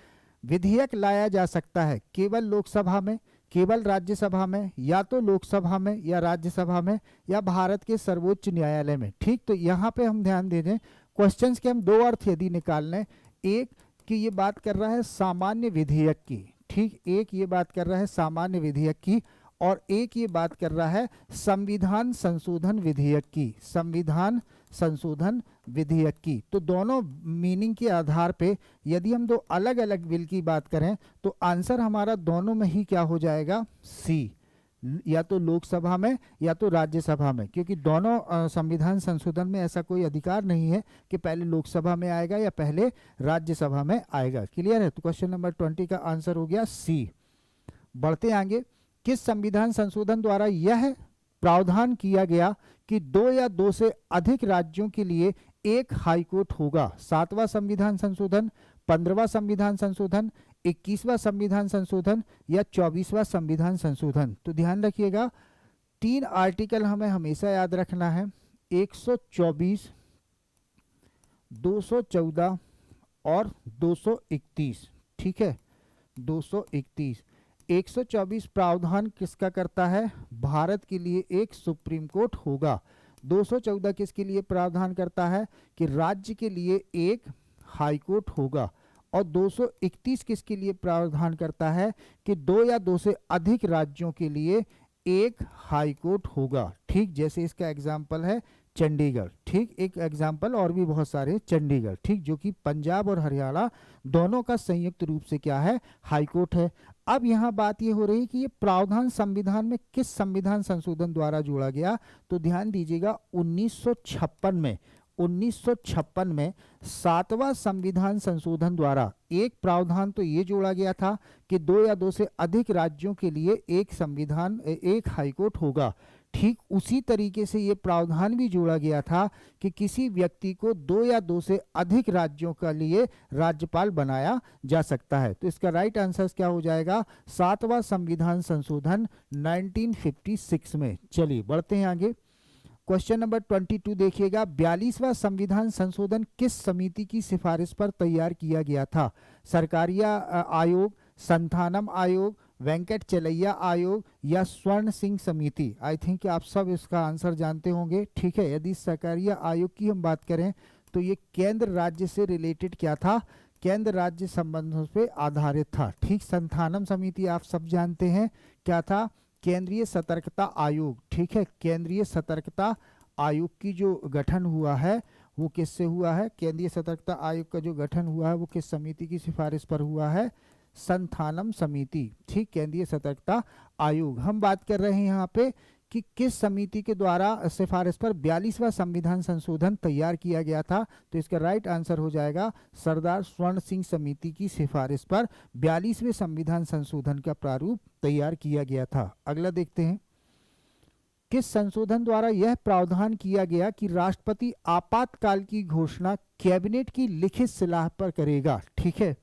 विधेयक लाया जा सकता है केवल लोकसभा में, केवल राज्यसभा में, या तो लोकसभा में या राज्यसभा में, या भारत के सर्वोच्च न्यायालय में। ठीक, तो यहाँ पे हम ध्यान दे दें, क्वेश्चंस के हम दो अर्थ यदि निकाल लें, एक कि ये बात कर रहा है सामान्य विधेयक की, ठीक, एक ये बात कर रहा है सामान्य विधेयक की, और एक ये बात कर रहा है संविधान संशोधन विधेयक की, संविधान संशोधन विधेयक की। तो दोनों मीनिंग के आधार पे यदि हम दो अलग अलग बिल की बात करें तो आंसर हमारा दोनों में ही क्या हो जाएगा? सी, या तो लोकसभा में या तो राज्यसभा में, क्योंकि दोनों संविधान संशोधन में ऐसा कोई अधिकार नहीं है कि पहले लोकसभा में आएगा या पहले राज्यसभा में आएगा। क्लियर है? तो क्वेश्चन नंबर 20 का आंसर हो गया सी। बढ़ते आगे। किस संविधान संशोधन द्वारा यह प्रावधान किया गया कि 2 या 2 से अधिक राज्यों के लिए एक हाईकोर्ट होगा? 7वां संविधान संशोधन, 15वां संविधान संशोधन, 21वां संविधान संशोधन या 24वां संविधान संशोधन? तो ध्यान रखिएगा, 3 आर्टिकल हमें हमेशा याद रखना है, 124, 214 और 231। ठीक है, 231। 124 प्रावधान किसका करता है? भारत के लिए एक सुप्रीम कोर्ट होगा। 214 किसके लिए प्रावधान करता है? कि राज्य के लिए एक हाई कोर्ट होगा। और 231 किसके लिए प्रावधान करता है? कि 2 या 2 से अधिक राज्यों के लिए एक हाई कोर्ट होगा। ठीक, जैसे इसका एग्जाम्पल है चंडीगढ़। ठीक, एक एग्जाम्पल और भी बहुत सारे, चंडीगढ़, ठीक, जो कि पंजाब और हरियाणा दोनों का संयुक्त रूप से क्या है? हाई कोर्ट है। अब यहाँ बात ये हो रही है कि ये प्रावधान संविधान में किस संविधान संशोधन द्वारा जोड़ा गया? तो ध्यान दीजिएगा, 1956 में 7वां संविधान संशोधन द्वारा एक प्रावधान तो ये जोड़ा गया था कि 2 या 2 से अधिक राज्यों के लिए एक संविधान, एक हाईकोर्ट होगा। ठीक उसी तरीके से ये प्रावधान भी जोड़ा गया था कि किसी व्यक्ति को 2 या 2 से अधिक राज्यों के लिए राज्यपाल बनाया जा सकता है। तो इसका राइट आंसर क्या हो जाएगा? 7वां संविधान संशोधन 1956 में। चलिए बढ़ते हैं आगे। क्वेश्चन नंबर 22 देखिएगा। 42वां संविधान संशोधन किस समिति की सिफारिश पर तैयार किया गया था? सरकारिया आयोग, संथानम आयोग, वेंकट चलैया आयोग या स्वर्ण सिंह समिति? आई थिंक आप सब इसका आंसर जानते होंगे। ठीक है, यदि सरकारिया आयोग की हम बात करें तो ये केंद्र राज्य से रिलेटेड क्या था? केंद्र राज्य संबंधों पे आधारित था। ठीक, संथानम समिति आप सब जानते हैं क्या था? केंद्रीय सतर्कता आयोग। ठीक है, केंद्रीय सतर्कता आयोग की जो गठन हुआ है वो किससे हुआ है? केंद्रीय सतर्कता आयोग का जो गठन हुआ है वो किस समिति की सिफारिश पर हुआ है? संथानम समिति। ठीक, केंद्रीय सतर्कता आयोग। हम बात कर रहे हैं यहाँ पे कि किस समिति के द्वारा सिफारिश पर 42वां संविधान संशोधन तैयार किया गया था? तो इसका राइट आंसर हो जाएगा सरदार स्वर्ण सिंह समिति की सिफारिश पर 42वें संविधान संशोधन का प्रारूप तैयार किया गया था। अगला देखते हैं, किस संशोधन द्वारा यह प्रावधान किया गया कि राष्ट्रपति आपातकाल की घोषणा कैबिनेट की लिखित सलाह पर करेगा? ठीक है,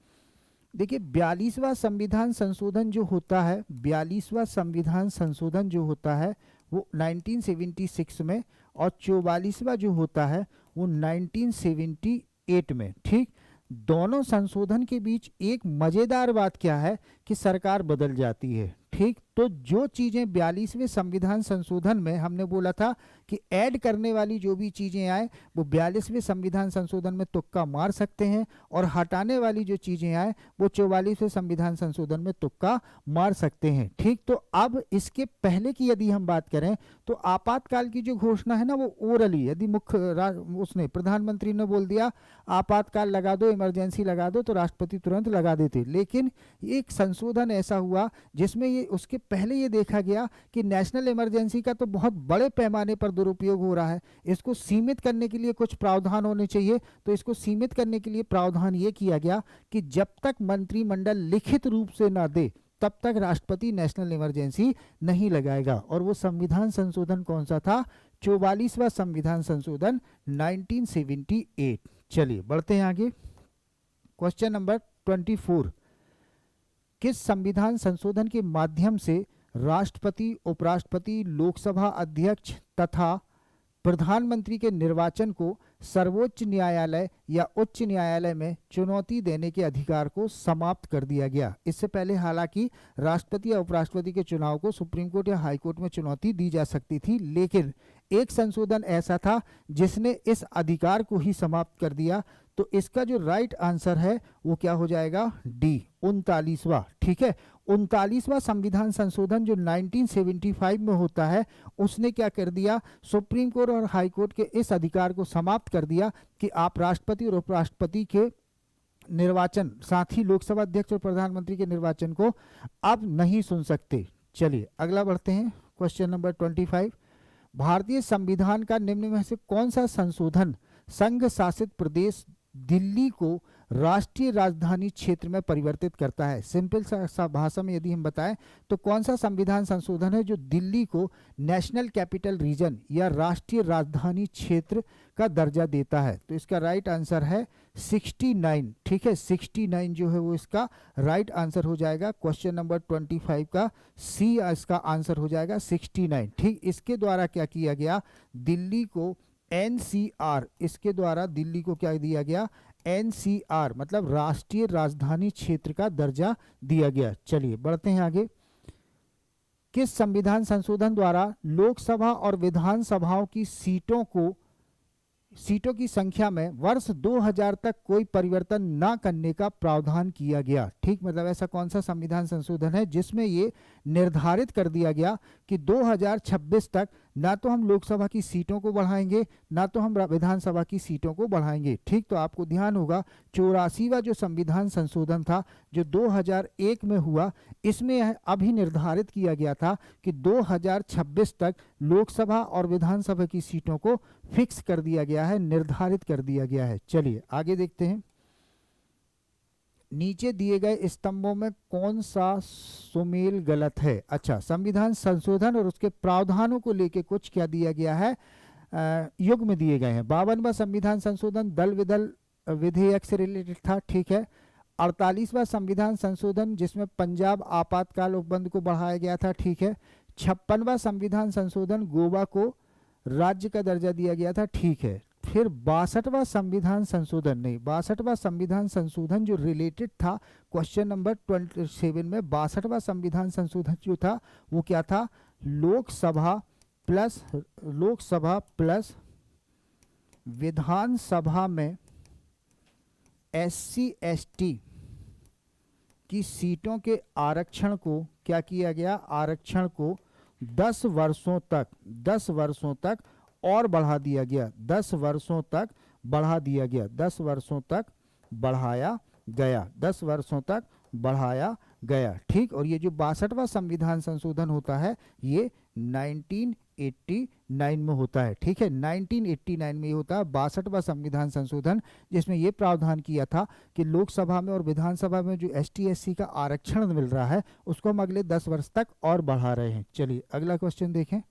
देखिए 42वां संविधान संशोधन जो होता है, 42वां संविधान संशोधन जो होता है वो 1976 में, और 44वां जो होता है वो 1978 में। ठीक, दोनों संशोधन के बीच एक मजेदार बात क्या है कि सरकार बदल जाती है। ठीक, तो जो चीजें 42वें संविधान संशोधन में हमने बोला था कि ऐड करने वाली जो भी चीजें आए वो 42वें संविधान संशोधन में तुक्का मार सकते हैं, और हटाने वाली जो चीजें आए वो 44वें संविधान संशोधन में तुक्का मार सकते हैं। ठीक, तो अब इसके पहले की यदि हम बात करें तो आपातकाल की जो घोषणा है ना वो ओरली, यदि उसने प्रधानमंत्री ने बोल दिया आपातकाल लगा दो, इमरजेंसी लगा दो, तो राष्ट्रपति तुरंत लगा देते। लेकिन एक संशोधन ऐसा हुआ जिसमें ये उसके पहले ये देखा गया कि नेशनल इमरजेंसी का तो बहुत बड़े पैमाने पर दुरुपयोग हो रहा है, इसको सीमित करने के लिए कुछ प्रावधान होने चाहिए। तो इसको सीमित करने के लिए प्रावधान ये किया गया कि जब तक मंत्रिमंडल लिखित रूप से ना दे तब तक राष्ट्रपति नेशनल इमरजेंसी नहीं लगाएगा। और वो संविधान संशोधन कौन सा था? 44वां संविधान संशोधन 1978। चलिए बढ़ते हैं आगे, क्वेश्चन नंबर 24, किस संविधान संशोधन के माध्यम से राष्ट्रपति, उपराष्ट्रपति, लोकसभा अध्यक्ष तथा प्रधानमंत्री के निर्वाचन को सर्वोच्च न्यायालय या उच्च न्यायालय में चुनौती देने के अधिकार को समाप्त कर दिया गया? इससे पहले हालांकि राष्ट्रपति या उपराष्ट्रपति के चुनाव को सुप्रीम कोर्ट या हाई कोर्ट में चुनौती दी जा सकती थी, लेकिन एक संशोधन ऐसा था जिसने इस अधिकार को ही समाप्त कर दिया। तो इसका जो राइट आंसर है वो क्या हो जाएगा? डी, 39वां। ठीक है, 39वां संविधान संशोधन जो 1975 में होता है उसने क्या कर दिया? सुप्रीम कोर्ट और हाई कोर्ट के इस अधिकार को समाप्त कर दिया कि आप राष्ट्रपति और उपराष्ट्रपति के निर्वाचन, साथ ही लोकसभा अध्यक्ष और प्रधानमंत्री के निर्वाचन को अब नहीं सुन सकते। चलिए अगला बढ़ते हैं, क्वेश्चन नंबर 25, भारतीय संविधान का निम्न में से कौन सा संशोधन संघ शासित प्रदेश दिल्ली को राष्ट्रीय राजधानी क्षेत्र में परिवर्तित करता है? सिंपल सा भाषा में यदि हम बताएं तो कौन सा संविधान संशोधन है जो दिल्ली को नेशनल कैपिटल रीजन या राष्ट्रीय राजधानी क्षेत्र का दर्जा देता है? तो इसका राइट आंसर है 69। ठीक है, 69 जो है वो इसका राइट आंसर हो जाएगा। क्वेश्चन नंबर 25 का सी इसका आंसर हो जाएगा 69। ठीक, इसके द्वारा क्या किया गया? दिल्ली को एनसीआर, इसके द्वारा दिल्ली को क्या दिया गया? एनसीआर मतलब राष्ट्रीय राजधानी क्षेत्र का दर्जा दिया गया। चलिए बढ़ते हैं आगे, किस संविधान संशोधन द्वारा लोकसभा और विधानसभाओं की सीटों की संख्या में वर्ष 2000 तक कोई परिवर्तन न करने का प्रावधान किया गया? ठीक, मतलब ऐसा कौन सा संविधान संशोधन है जिसमें ये निर्धारित कर दिया गया कि 2026 तक ना तो हम लोकसभा की सीटों को बढ़ाएंगे ना तो हम विधानसभा की सीटों को बढ़ाएंगे? ठीक, तो आपको ध्यान होगा 84वां जो संविधान संशोधन था जो 2001 में हुआ, इसमें अभी निर्धारित किया गया था कि 2026 तक लोकसभा और विधानसभा की सीटों को फिक्स कर दिया गया है, निर्धारित कर दिया गया है। चलिए आगे देखते हैं, नीचे दिए गए स्तंभों में कौन सा सुमेल गलत है? अच्छा, संविधान संशोधन और उसके प्रावधानों को लेके कुछ क्या दिया गया है? युग्म दिए गए हैं। 52वां संविधान संशोधन दल विदल विधेयक से रिलेटेड था। ठीक है, 48वां संविधान संशोधन जिसमें पंजाब आपातकाल उपबंध को बढ़ाया गया था। ठीक है, 56वां संविधान संशोधन गोवा को राज्य का दर्जा दिया गया था। ठीक है, फिर 62वां संविधान संशोधन नहीं, 62वां संविधान संशोधन जो रिलेटेड था क्वेश्चन नंबर 27 में, 62वां संविधान संशोधन जो था वो क्या था? लोकसभा प्लस विधानसभा में SC ST की सीटों के आरक्षण को क्या किया गया? आरक्षण को 10 वर्षों तक और बढ़ा दिया गया, 10 वर्षों तक बढ़ा दिया गया, 10 वर्षों तक बढ़ाया गया, 10 वर्षों तक बढ़ाया गया। ठीक, और ये जो 62वां संविधान संशोधन होता है ये 1989 में होता है। ठीक है, 1989 में ये होता है 62वां संविधान संशोधन, जिसमें ये प्रावधान किया था कि लोकसभा में और विधानसभा में जो एसटी एससी का आरक्षण मिल रहा है उसको हम अगले 10 वर्ष तक और बढ़ा रहे हैं। चलिए अगला क्वेश्चन देखें।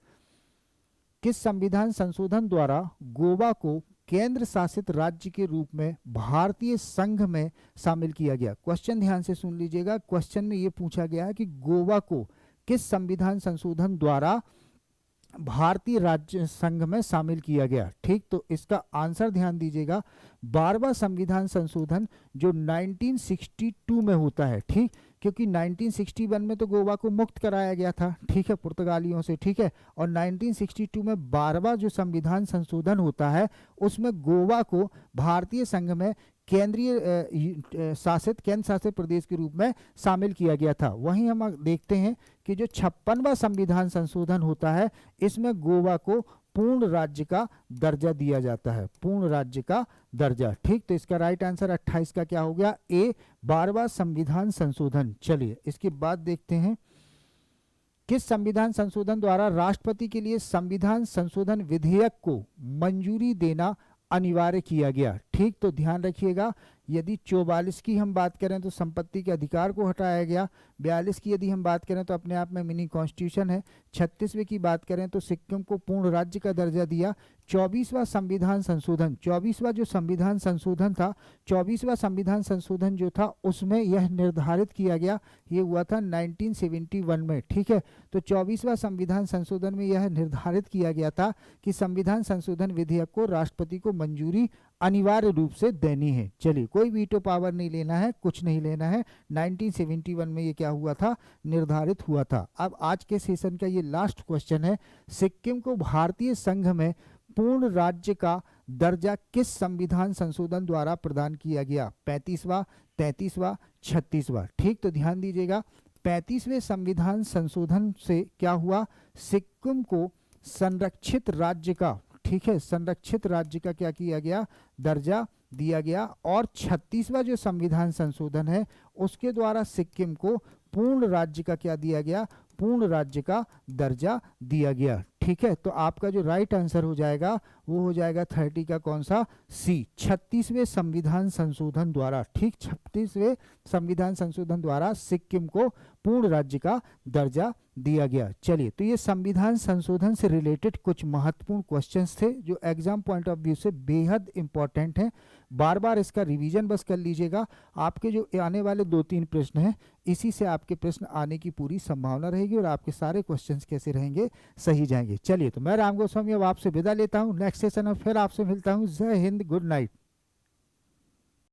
किस संविधान संशोधन द्वारा गोवा को केंद्र शासित राज्य के रूप में भारतीय संघ में शामिल किया गया? क्वेश्चन ध्यान से सुन लीजिएगा। क्वेश्चन में यह पूछा गया है कि गोवा को किस संविधान संशोधन द्वारा भारतीय राज्य संघ में शामिल किया गया? ठीक, तो इसका आंसर ध्यान दीजिएगा, 12वां संविधान संशोधन जो 1962 में होता है। ठीक, क्योंकि 1961 में तो गोवा को मुक्त कराया गया था, ठीक है, पुर्तगालियों से। ठीक है, और 1962 में 12वां जो संविधान संशोधन होता है उसमें गोवा को भारतीय संघ में केंद्र शासित प्रदेश के रूप में शामिल किया गया था। वहीं हम देखते हैं कि जो 56वां संविधान संशोधन होता है इसमें गोवा को पूर्ण राज्य का दर्जा दिया जाता है, पूर्ण राज्य का दर्जा। ठीक, तो इसका राइट आंसर 28 का क्या हो गया? ए, 12वां संविधान संशोधन। चलिए इसके बाद देखते हैं, किस संविधान संशोधन द्वारा राष्ट्रपति के लिए संविधान संशोधन विधेयक को मंजूरी देना अनिवार्य किया गया? ठीक, तो ध्यान रखिएगा, यदि 44 की हम बात करें तो संपत्ति के अधिकार को हटाया गया, 42 की यदि हम बात करें तो अपने आप में मिनी कॉन्स्टिट्यूशन है, 36वें की बात करें तो सिक्किम को पूर्ण राज्य का दर्जा दिया, 24वां संविधान संशोधन, 24वां जो संविधान संशोधन था, 24वां संविधान संशोधन जो था उसमें यह निर्धारित किया गया, ये हुआ था 1971 में। ठीक है, तो 24वां संविधान संशोधन में यह निर्धारित किया गया था कि संविधान संशोधन विधेयक को राष्ट्रपति को मंजूरी अनिवार्य रूप से देनी है। चलिए, कोई वीटो पावर नहीं लेना है, कुछ नहीं लेना है, 1971 में ये क्या हुआ था? निर्धारित हुआ था। अब आज के सेशन का ये लास्ट क्वेश्चन है, सिक्किम को भारतीय संघ में पूर्ण राज्य का दर्जा किस संविधान संशोधन द्वारा प्रदान किया गया? 35वां, 33वां, 36वां? ठीक, तो ध्यान दीजिएगा, 35वें संविधान संशोधन से क्या हुआ? सिक्किम को संरक्षित राज्य का, ठीक है, संरक्षित राज्य का क्या किया गया? दर्जा दिया गया। और 36वां जो संविधान संशोधन है उसके द्वारा सिक्किम को पूर्ण राज्य का क्या दिया गया? पूर्ण राज्य का दर्जा दिया गया। ठीक है, तो आपका जो राइट आंसर हो जाएगा वो हो जाएगा 30 का कौन सा? सी, 36वें संविधान संशोधन द्वारा। ठीक, 36वें संविधान संशोधन द्वारा सिक्किम को पूर्ण राज्य का दर्जा दिया गया। चलिए, तो ये संविधान संशोधन से रिलेटेड कुछ महत्वपूर्ण क्वेश्चंस थे जो एग्जाम पॉइंट ऑफ व्यू से बेहद इंपॉर्टेंट हैं। बार बार इसका रिवीजन बस कर लीजिएगा। आपके जो आने वाले 2-3 प्रश्न हैं इसी से आपके प्रश्न आने की पूरी संभावना रहेगी और आपके सारे क्वेश्चंस कैसे रहेंगे? सही जाएंगे। चलिए, तो मैं राम गोस्वामी अब आपसे विदा लेता हूँ। नेक्स्ट सेशन में फिर आपसे मिलता हूँ। जय हिंद, गुड नाइट।